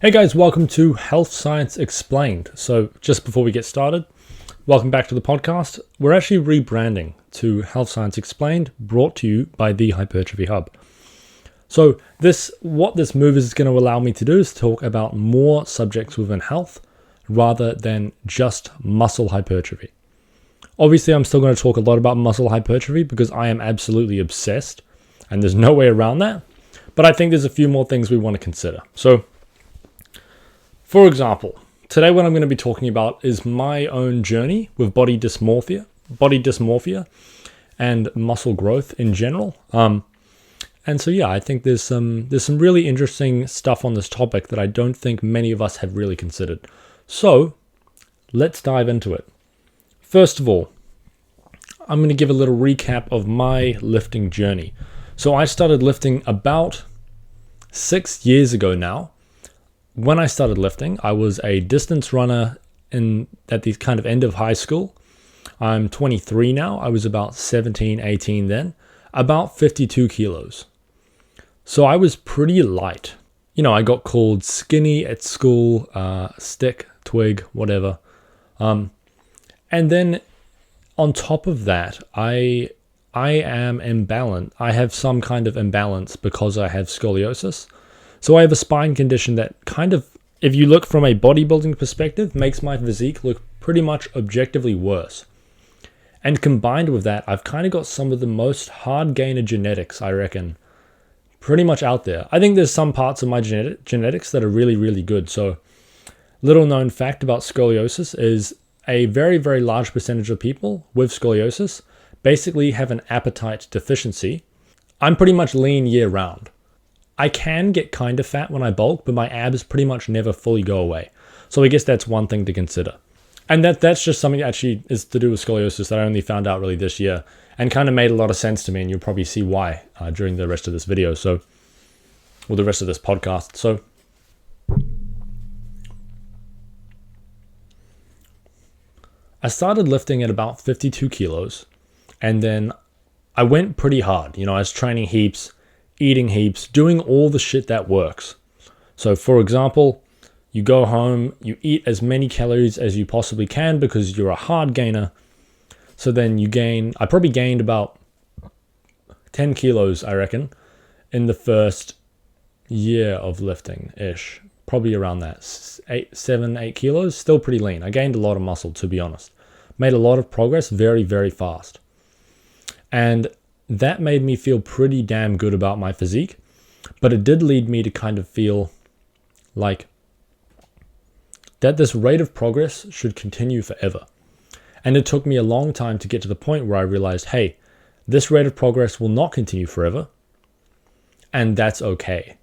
Hey guys, welcome to Health Science Explained. So just before we get started, welcome back to the podcast. We're actually rebranding to Health Science Explained, brought to you by the Hypertrophy Hub. So what this move is going to allow me to do is talk about more subjects within health rather than just muscle hypertrophy. Obviously, I'm still going to talk a lot about muscle hypertrophy because I am absolutely obsessed and there's no way around that. But I think there's a few more things we want to consider. So, for example, today what I'm going to be talking about is my own journey with body dysmorphia, and muscle growth in general. And so I think there's some really interesting stuff on this topic that I don't think many of us have really considered. So let's dive into it. First of all, I'm going to give a little recap of my lifting journey. So I started lifting about 6 years ago now. When I started lifting, I was a distance runner at the kind of end of high school. I'm 23 now. I was about 17, 18 then, about 52 kilos. So I was pretty light. I got called skinny at school, stick, twig, whatever. And then on top of that, I am imbalanced. I have some kind of imbalance because I have scoliosis. So I have a spine condition that kind of, if you look from a bodybuilding perspective, makes my physique look pretty much objectively worse. And combined with that, I've kind of got some of the most hard gainer genetics, I reckon, pretty much out there. I think there's some parts of my genetics that are really, really good. So little known fact about scoliosis is a very, very large percentage of people with scoliosis basically have an appetite deficiency. I'm pretty much lean year round. I can get kind of fat when I bulk, but my abs pretty much never fully go away. So I guess that's one thing to consider. And that's just something that actually is to do with scoliosis that I only found out really this year and kind of made a lot of sense to me, and you'll probably see why during the rest of this video, or the rest of this podcast. So I started lifting at about 52 kilos, and then I went pretty hard. I was training heaps, eating heaps, doing all the shit that works. So for example, you go home, you eat as many calories as you possibly can because you're a hard gainer. So then I probably gained about 10 kilos, I reckon, in the first year of lifting-ish. Probably around that, 7, 8 kilos, still pretty lean. I gained a lot of muscle, to be honest. Made a lot of progress very, very fast. And that made me feel pretty damn good about my physique, but it did lead me to kind of feel like that this rate of progress should continue forever. And it took me a long time to get to the point where I realized, hey, this rate of progress will not continue forever, and that's okay.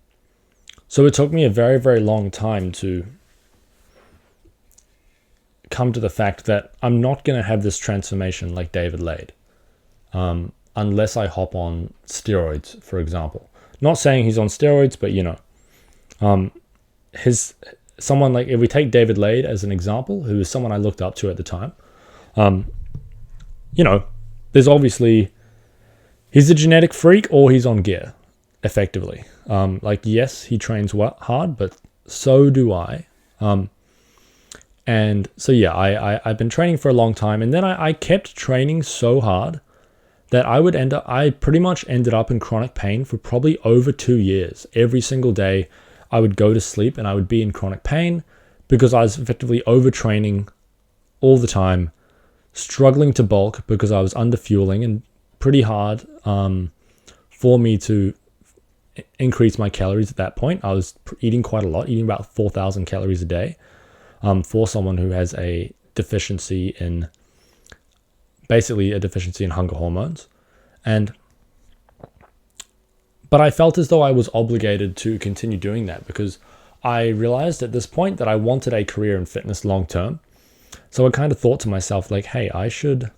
So it took me a very, very long time to come to the fact that I'm not going to have this transformation like David Lade. Unless I hop on steroids, for example. Not saying he's on steroids, but if we take David Lade as an example, who is someone I looked up to at the time, there's obviously, he's a genetic freak or he's on gear, effectively. Yes, he trains hard, but so do I. And so I've been training for a long time, and then I kept training so hard that I pretty much ended up in chronic pain for probably over 2 years. Every single day I would go to sleep and I would be in chronic pain because I was effectively overtraining all the time, struggling to bulk because I was underfueling, and pretty hard for me to increase my calories at that point. I was eating quite a lot, eating about 4,000 calories a day for someone who has a deficiency in hunger hormones. But I felt as though I was obligated to continue doing that because I realized at this point that I wanted a career in fitness long term. So I kind of thought to myself, like, hey, I should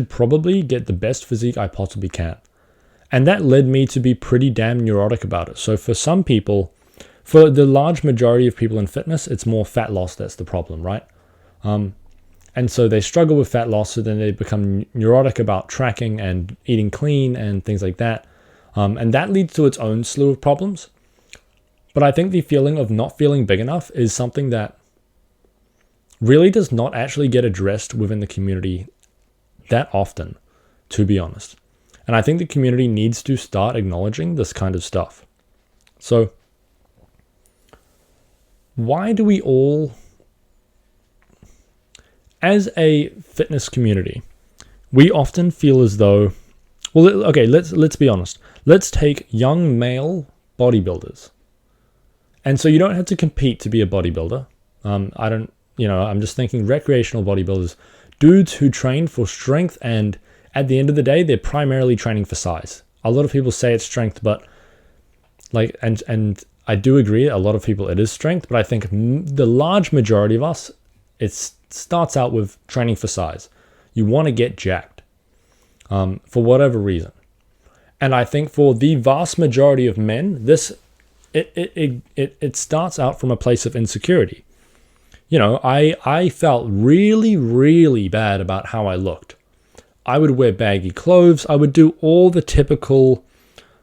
probably get the best physique I possibly can. And that led me to be pretty damn neurotic about it. So for some people, for the large majority of people in fitness, it's more fat loss that's the problem, right? And so they struggle with fat loss, so then they become neurotic about tracking and eating clean and things like that. And that leads to its own slew of problems. But I think the feeling of not feeling big enough is something that really does not actually get addressed within the community that often, to be honest. And I think the community needs to start acknowledging this kind of stuff. So, why do we all, as a fitness community, we often feel as though, well, okay, let's be honest. Let's take young male bodybuilders. And so you don't have to compete to be a bodybuilder. I'm just thinking recreational bodybuilders, dudes who train for strength, and at the end of the day, they're primarily training for size. A lot of people say it's strength, but and I do agree, a lot of people it is strength, but I think the large majority of us, it starts out with training for size. You want to get jacked for whatever reason. And I think for the vast majority of men, it starts out from a place of insecurity. I felt really, really bad about how I looked. I would wear baggy clothes. I would do all the typical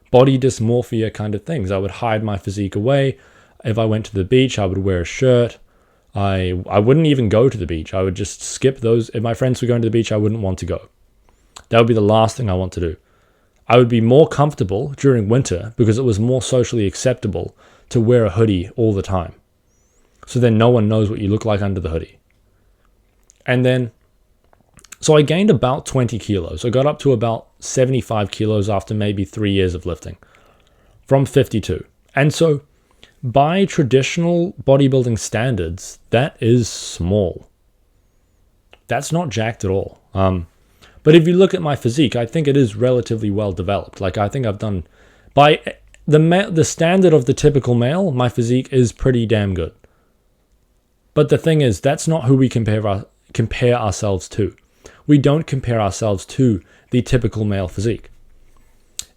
body dysmorphia kind of things. I would hide my physique away. If I went to the beach, I would wear a shirt. I wouldn't even go to the beach. I would just skip those. If my friends were going to the beach, I wouldn't want to go. That would be the last thing I want to do. I would be more comfortable during winter because it was more socially acceptable to wear a hoodie all the time. So then no one knows what you look like under the hoodie. And then, so I gained about 20 kilos. I got up to about 75 kilos after maybe 3 years of lifting from 52. And so by traditional bodybuilding standards, that is small. That's not jacked at all. But if you look at my physique, I think it is relatively well developed. Like I think I've done, by the standard of the typical male, my physique is pretty damn good. But the thing is, that's not who we compare ourselves to. We don't compare ourselves to the typical male physique.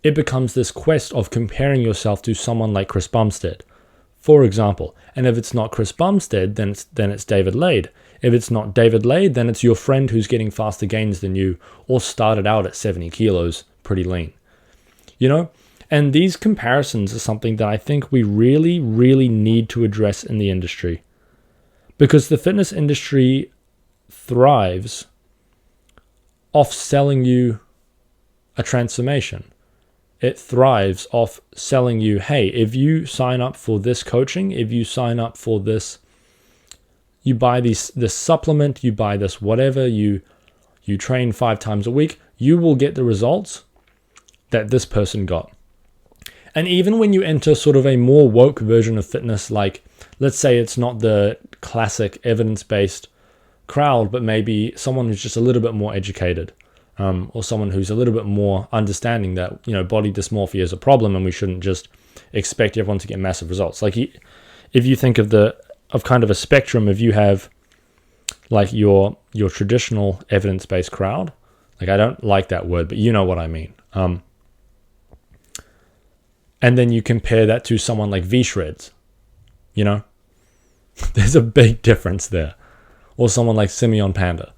It becomes this quest of comparing yourself to someone like Chris Bumstead, for example. And if it's not Chris Bumstead, then it's David Lade. If it's not David Lade, then it's your friend who's getting faster gains than you or started out at 70 kilos, pretty lean. And these comparisons are something that I think we really, really need to address in the industry. Because the fitness industry thrives off selling you a transformation. It thrives off selling you, hey, if you sign up for this coaching, if you sign up for this, you buy this supplement, you buy this whatever, you train 5 times a week, you will get the results that this person got. And even when you enter sort of a more woke version of fitness, like let's say it's not the classic evidence-based crowd, but maybe someone who's just a little bit more educated, or someone who's a little bit more understanding that, body dysmorphia is a problem and we shouldn't just expect everyone to get massive results. Like if you think of kind of a spectrum, if you have like your traditional evidence-based crowd, like I don't like that word, but you know what I mean. And then you compare that to someone like V-Shreds, there's a big difference there. Or someone like Simeon Panda,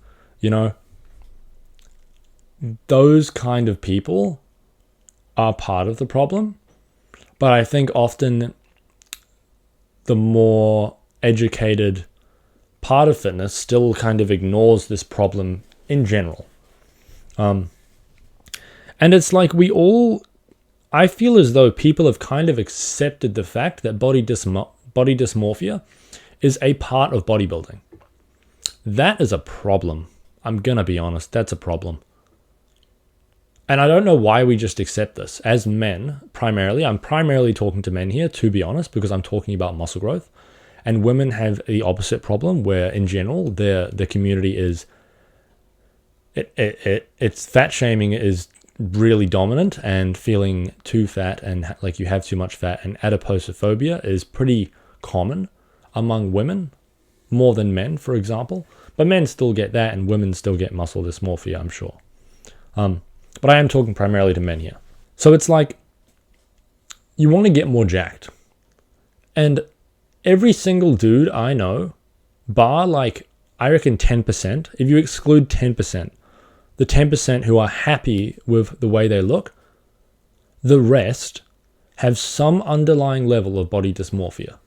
those kind of people are part of the problem. But I think often the more educated part of fitness still kind of ignores this problem in general. And it's like I feel as though people have kind of accepted the fact that body dysmorphia is a part of bodybuilding. That is a problem. I'm going to be honest, that's a problem. And I don't know why we just accept this. As men, primarily, I'm primarily talking to men here, to be honest, because I'm talking about muscle growth. And women have the opposite problem, where in general, the community is, it's fat shaming is really dominant, and feeling too fat and like you have too much fat, and adiposophobia is pretty common among women, more than men, for example. But men still get that, and women still get muscle dysmorphia, I'm sure. But I am talking primarily to men here. So it's like, you want to get more jacked. And every single dude I know, bar like, I reckon 10%, if you exclude 10%, the 10% who are happy with the way they look, the rest have some underlying level of body dysmorphia.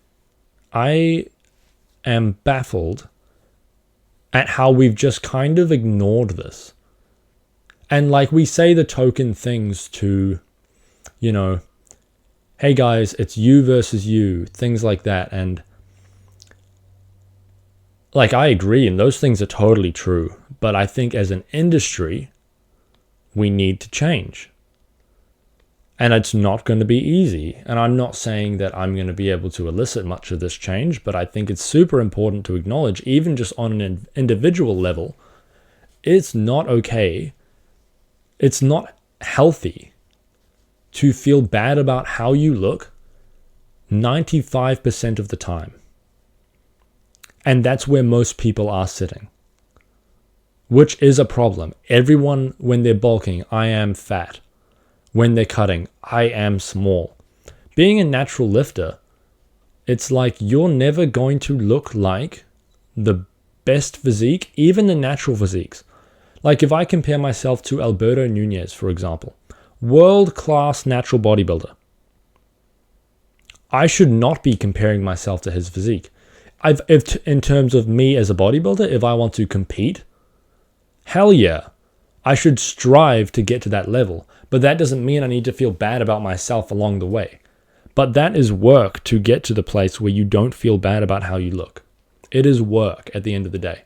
I am baffled at how we've just kind of ignored this. And like we say the token things to, hey guys, it's you versus you, things like that. And like, I agree, and those things are totally true. But I think as an industry, we need to change. And it's not going to be easy. And I'm not saying that I'm going to be able to elicit much of this change, but I think it's super important to acknowledge, even just on an individual level, it's not okay. It's not healthy to feel bad about how you look 95% of the time. And that's where most people are sitting, which is a problem. Everyone, when they're bulking, I am fat. When they're cutting, I am small. Being a natural lifter, it's like you're never going to look like the best physique, even the natural physiques. Like if I compare myself to Alberto Nunez, for example, world-class natural bodybuilder, I should not be comparing myself to his physique. If in terms of me as a bodybuilder, if I want to compete, hell yeah, I should strive to get to that level. But that doesn't mean I need to feel bad about myself along the way. But that is work to get to the place where you don't feel bad about how you look. It is work at the end of the day.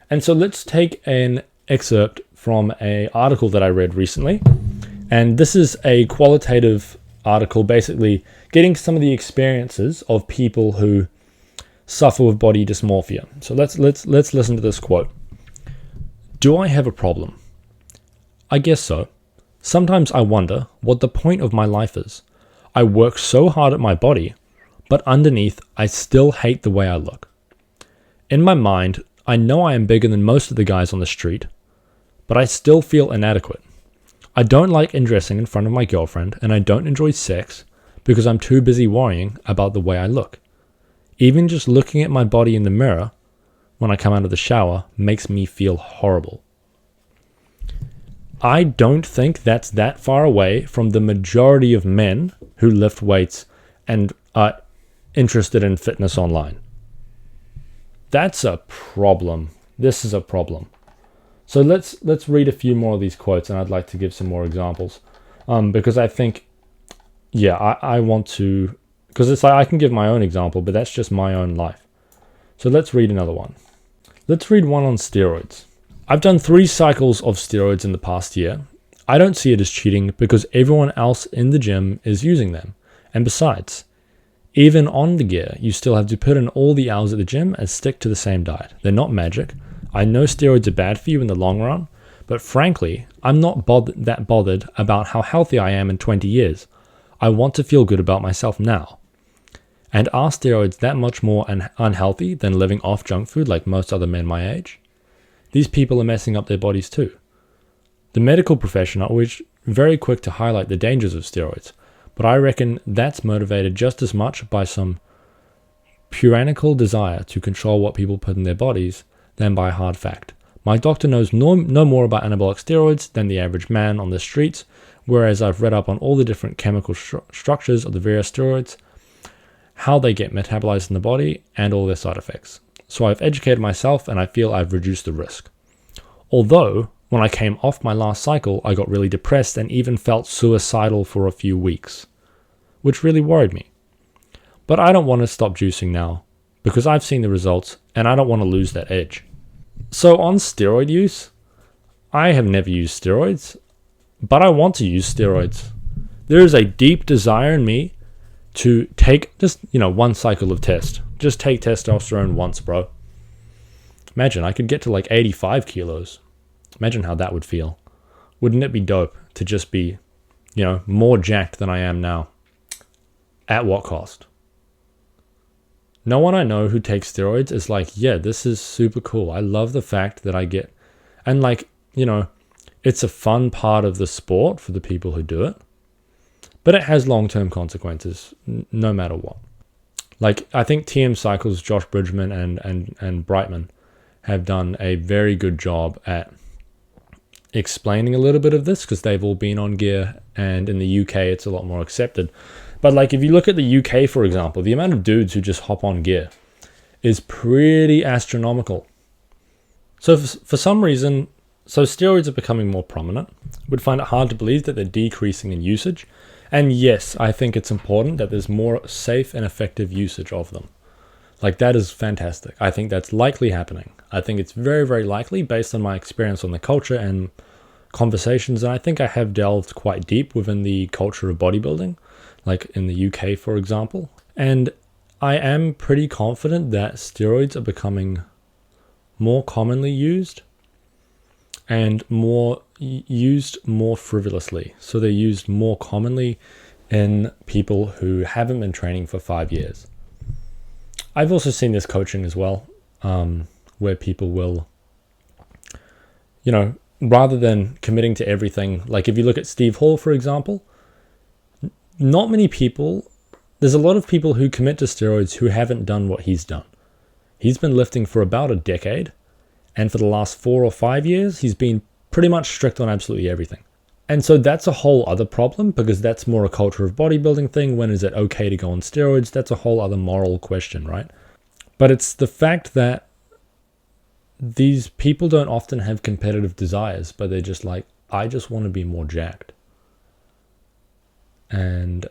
And so let's take an excerpt from an article that I read recently. And this is a qualitative article, basically getting some of the experiences of people who suffer with body dysmorphia. So let's listen to this quote. Do I have a problem? I guess so. Sometimes I wonder what the point of my life is. I work so hard at my body, but underneath I still hate the way I look. In my mind, I know I am bigger than most of the guys on the street, but I still feel inadequate. I don't like undressing in front of my girlfriend, and I don't enjoy sex because I'm too busy worrying about the way I look. Even just looking at my body in the mirror when I come out of the shower makes me feel horrible. I don't think that's that far away from the majority of men who lift weights and are interested in fitness online. That's a problem. This is a problem. So let's read a few more of these quotes, and I'd like to give some more examples, because I think, I want to, because it's like I can give my own example, but that's just my own life. So let's read another one. Let's read one on steroids. I've done 3 cycles of steroids in the past year. I don't see it as cheating because everyone else in the gym is using them. And besides, even on the gear, you still have to put in all the hours at the gym and stick to the same diet. They're not magic. I know steroids are bad for you in the long run, but frankly, I'm not that bothered about how healthy I am in 20 years. I want to feel good about myself now. And are steroids that much more unhealthy than living off junk food like most other men my age? These people are messing up their bodies too. The medical profession are always very quick to highlight the dangers of steroids, but I reckon that's motivated just as much by some puritanical desire to control what people put in their bodies than by hard fact. My doctor knows no more about anabolic steroids than the average man on the streets, whereas I've read up on all the different chemical structures of the various steroids, how they get metabolized in the body, and all their side effects. So I've educated myself and I feel I've reduced the risk. Although, when I came off my last cycle, I got really depressed and even felt suicidal for a few weeks, which really worried me. But I don't want to stop juicing now, because I've seen the results and I don't want to lose that edge. So on steroid use, I have never used steroids, but I want to use steroids. There is a deep desire in me to take just, one cycle of test. Just take testosterone once, bro. Imagine, I could get to like 85 kilos. Imagine how that would feel. Wouldn't it be dope to just be, more jacked than I am now? At what cost? No one I know who takes steroids is like, yeah, this is super cool. I love the fact that I get, and it's a fun part of the sport for the people who do it, but it has long-term consequences no matter what. Like, I think TM Cycles, Josh Bridgman and Brightman have done a very good job at explaining a little bit of this because they've all been on gear, and in the UK it's a lot more accepted. But like if you look at the UK, for example, the amount of dudes who just hop on gear is pretty astronomical. So for some reason, steroids are becoming more prominent. Would find it hard to believe that they're decreasing in usage. And yes, I think it's important that there's more safe and effective usage of them. Like that is fantastic. I think that's likely happening. I think it's very, very likely based on my experience on the culture and conversations. And I think I have delved quite deep within the culture of bodybuilding, like in the UK, for example. And I am pretty confident that steroids are becoming more commonly used and used more frivolously. So they're used more commonly in people who haven't been training for 5 years. I've also seen this coaching as well, where people will, rather than committing to everything, like if you look at Steve Hall, for example, not many people, there's a lot of people who commit to steroids who haven't done what he's done. He's been lifting for about a decade, and for the last 4 or 5 years, he's been pretty much strict on absolutely everything. And so that's a whole other problem, because that's more a culture of bodybuilding thing. When is it okay to go on steroids? That's a whole other moral question, right? But it's the fact that these people don't often have competitive desires, but they're just like, I just want to be more jacked. And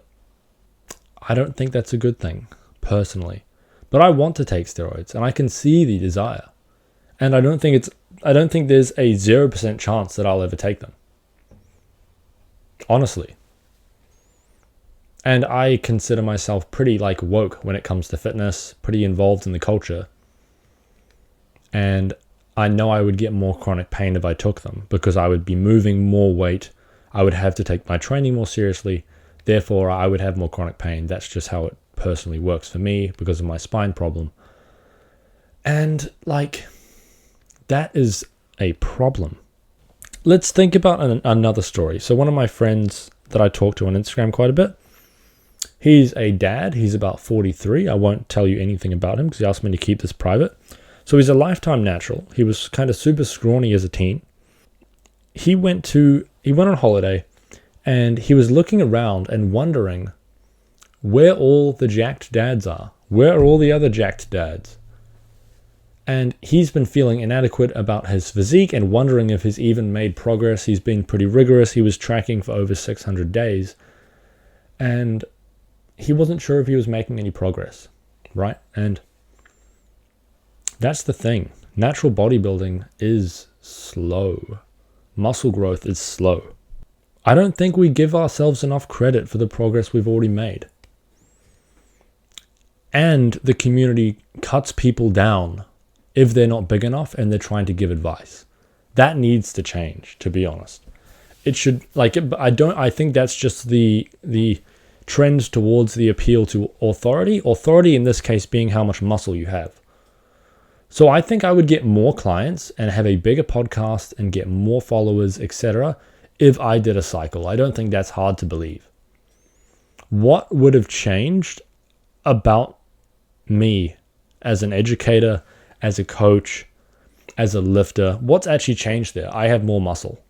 I don't think that's a good thing, personally. But I want to take steroids, and I can see the desire. And I don't think there's a 0% chance that I'll ever take them. Honestly. And I consider myself pretty woke when it comes to fitness, pretty involved in the culture. And I know I would get more chronic pain if I took them, because I would be moving more weight. I would have to take my training more seriously. Therefore, I would have more chronic pain. That's just how it personally works for me because of my spine problem. And that is a problem. Let's think about another story. So one of my friends that I talk to on Instagram quite a bit, he's a dad. He's about 43. I won't tell you anything about him because he asked me to keep this private. So he's a lifetime natural. He was kind of super scrawny as a teen. He went on holiday, and he was looking around and wondering where all the jacked dads are. Where are all the other jacked dads? And he's been feeling inadequate about his physique and wondering if he's even made progress. He's been pretty rigorous. He was tracking for over 600 days. And he wasn't sure if he was making any progress, right? And that's the thing. Natural bodybuilding is slow. Muscle growth is slow. I don't think we give ourselves enough credit for the progress we've already made. And the community cuts people down if they're not big enough and they're trying to give advice. That needs to change, to be honest. It should, I think that's just the trend towards the appeal to authority. Authority in this case being how much muscle you have. So I think I would get more clients and have a bigger podcast and get more followers, etc. if I did a cycle. I don't think that's hard to believe. What would have changed about me as an educator, as a coach, as a lifter? What's actually changed there? I have more muscle.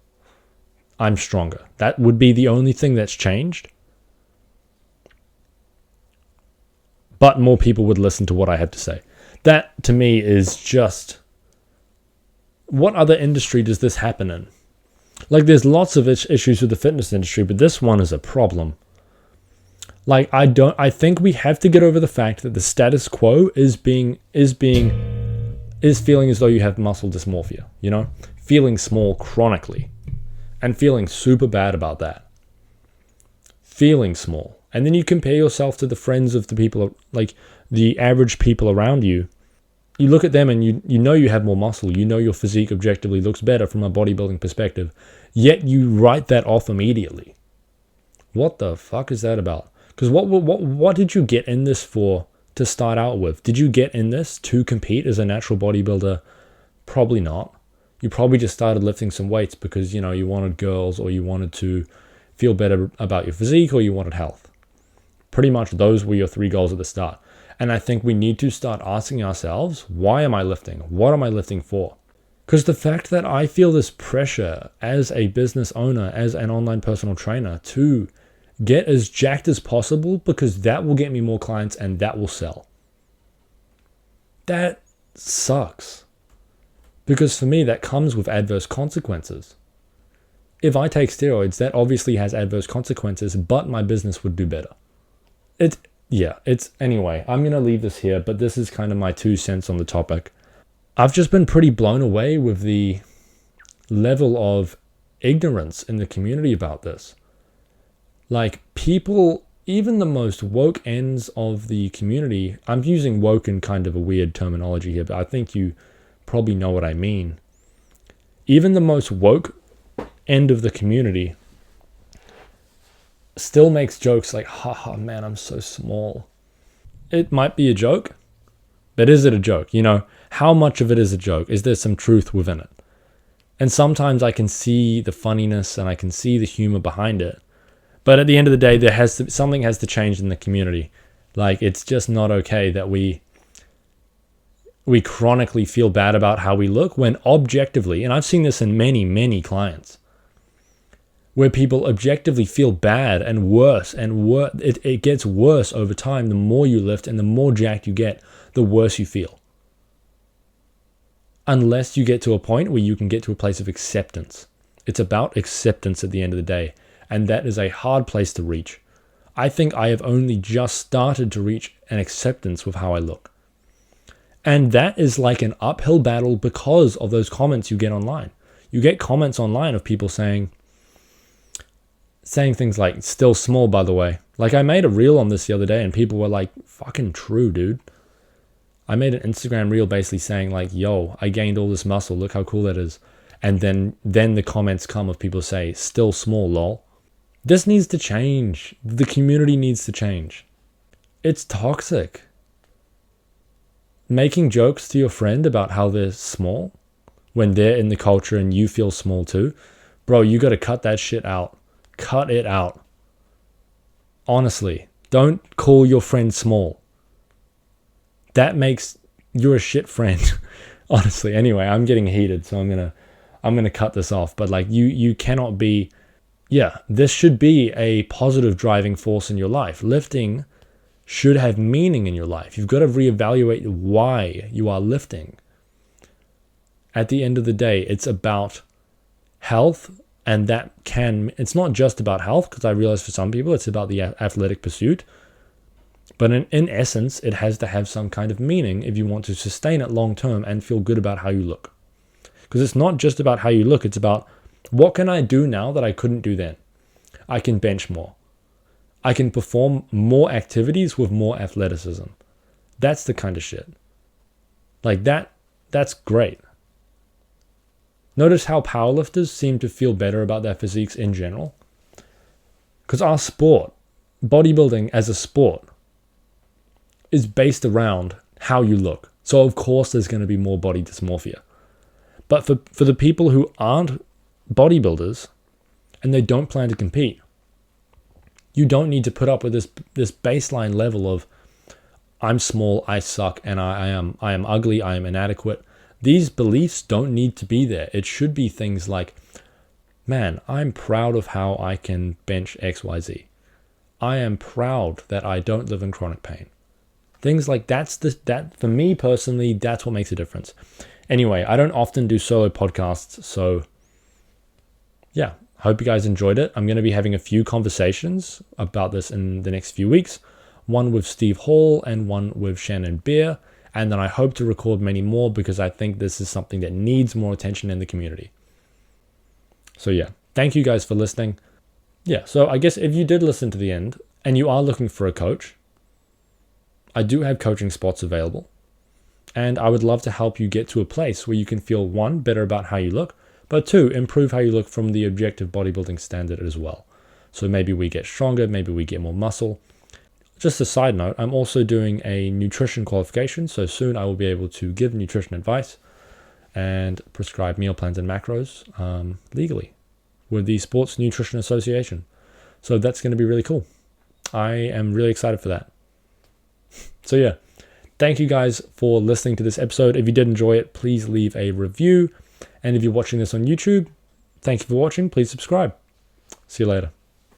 I'm stronger. That would be the only thing that's changed. But more people would listen to what I have to say. That, to me, is just... What other industry does this happen in? There's lots of issues with the fitness industry, but this one is a problem. I think we have to get over the fact that the status quo is feeling as though you have muscle dysmorphia, feeling small chronically and feeling super bad about that. Feeling small. And then you compare yourself to the friends of the people, the average people around you. You look at them and you know you have more muscle. You know your physique objectively looks better from a bodybuilding perspective. Yet you write that off immediately. What the fuck is that about? Because what did you get in this for to start out with? Did you get in this to compete as a natural bodybuilder? Probably not. You probably just started lifting some weights because, you wanted girls, or you wanted to feel better about your physique, or you wanted health. Pretty much those were your 3 goals at the start. And I think we need to start asking ourselves, why am I lifting? What am I lifting for? Because the fact that I feel this pressure as a business owner, as an online personal trainer, to get as jacked as possible, because that will get me more clients and that will sell. That sucks. Because for me, that comes with adverse consequences. If I take steroids, that obviously has adverse consequences, but my business would do better. Anyway, I'm going to leave this here, but this is kind of my 2 cents on the topic. I've just been pretty blown away with the level of ignorance in the community about this. Like, people, even the most woke ends of the community, I'm using woke in kind of a weird terminology here, but I think you probably know what I mean. Even the most woke end of the community still makes jokes like, haha, man, I'm so small. It might be a joke, but is it a joke? You know, how much of it is a joke? Is there some truth within it? And sometimes I can see the funniness and I can see the humor behind it. But at the end of the day, something has to change in the community. Like, it's just not okay that we chronically feel bad about how we look when objectively, and I've seen this in many, many clients, where people objectively feel bad and worse and worse. It gets worse over time. The more you lift and the more jacked you get, the worse you feel. Unless you get to a point where you can get to a place of acceptance. It's about acceptance at the end of the day. And that is a hard place to reach. I think I have only just started to reach an acceptance with how I look. And that is like an uphill battle because of those comments you get online. You get comments online of people saying things like, still small, by the way. Like, I made a reel on this the other day and people were like, fucking true, dude. I made an Instagram reel basically saying like, yo, I gained all this muscle. Look how cool that is. And then the comments come of people say, still small, lol. This needs to change. The community needs to change. It's toxic. Making jokes to your friend about how they're small when they're in the culture and you feel small too. Bro, you got to cut that shit out. Cut it out. Honestly, don't call your friend small. That makes you're a shit friend. Honestly. Anyway, I'm getting heated, so I'm gonna cut this off. But like, you cannot be. Yeah, this should be a positive driving force in your life. Lifting should have meaning in your life. You've got to reevaluate why you are lifting. At the end of the day, it's about health, and it's not just about health, because I realize for some people it's about the athletic pursuit. But in essence, it has to have some kind of meaning if you want to sustain it long term and feel good about how you look. Because it's not just about how you look, it's about, what can I do now that I couldn't do then? I can bench more. I can perform more activities with more athleticism. That's the kind of shit. Like that's great. Notice how powerlifters seem to feel better about their physiques in general. Because our sport, bodybuilding as a sport, is based around how you look. So of course there's going to be more body dysmorphia. But for the people who aren't bodybuilders and they don't plan to compete, you don't need to put up with this baseline level of, I'm small, I suck, and I am ugly, I am inadequate. These beliefs don't need to be there. It should be things like, man, I'm proud of how I can bench XYZ. I am proud that I don't live in chronic pain. Things like that for me personally, that's what makes a difference. Anyway, I don't often do solo podcasts, so yeah, hope you guys enjoyed it. I'm going to be having a few conversations about this in the next few weeks. One with Steve Hall and one with Shannon Beer. And then I hope to record many more because I think this is something that needs more attention in the community. So yeah, thank you guys for listening. Yeah, so I guess if you did listen to the end and you are looking for a coach, I do have coaching spots available. And I would love to help you get to a place where you can feel, one, better about how you look, but two, improve how you look from the objective bodybuilding standard as well. So maybe we get stronger, maybe we get more muscle. Just a side note, I'm also doing a nutrition qualification, so soon I will be able to give nutrition advice and prescribe meal plans and macros legally with the Sports Nutrition Association. So that's going to be really cool. I am really excited for that. So yeah, thank you guys for listening to this episode. If you did enjoy it, please leave a review And if you're watching this on YouTube, thank you for watching. Please subscribe. See you later.